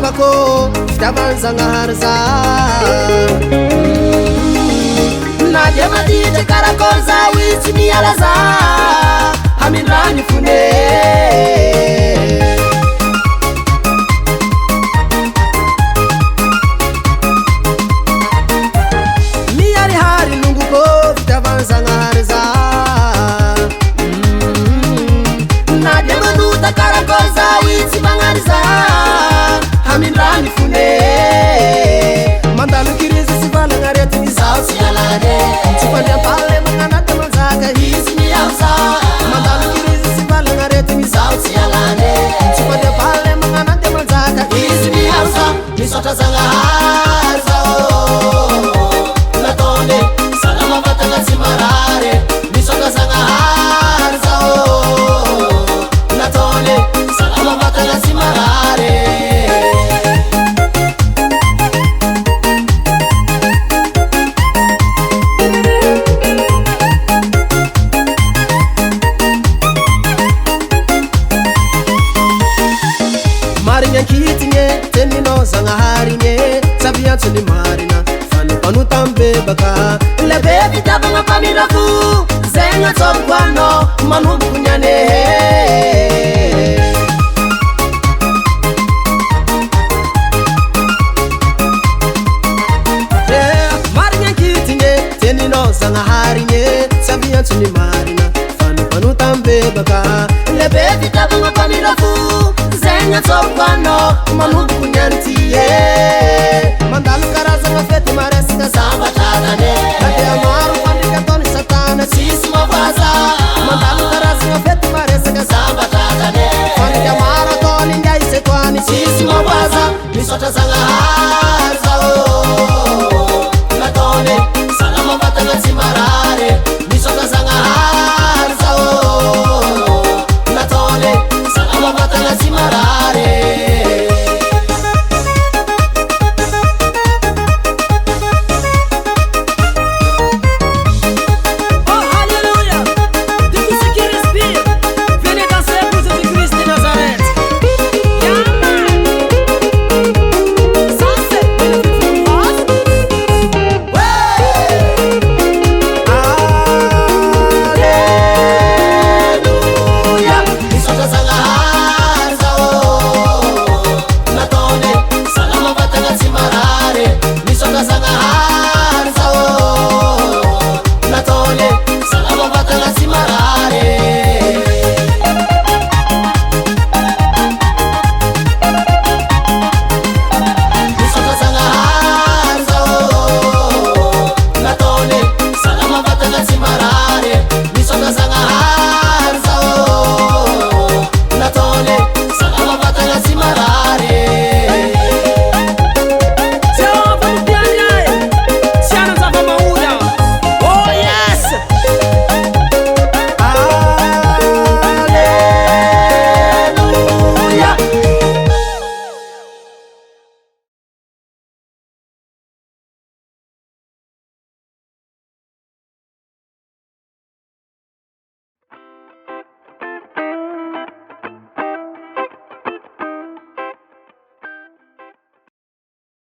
bako fitavanzagnahary za na dia maditra karakory zao izy tsy miala za hamindrany fone miharihary longoko fitavanzagnahary za na dia manota karakory zao izy tsy magnary za hamindrany fone mandalo kirizy sy valagnaretiny zao tsy alane tsy fandiampale magnanaty manjaka izy miauza mandalo kirizy sy valagnaretiny zao tsy alane tsy fandiampale magnanaty manjaka izy miauza misaotra zagnahary zao natone salamavatagna tsy marare misaotra zagnahary zao natone salamavatagna tsy marare marignankitigny teninao zagnaharigne saviantsony marina fanopanotam-bebaka lebe fitiavagna mpamirako zegny atsôvoko anao manomboko niane marignankitigny teninao zagnaharigne saviantsony marina fanopanotam-bebaka lebe fitiavagna mpamirako zegny atsôvoko anao manomboko nianty mandalo karazagna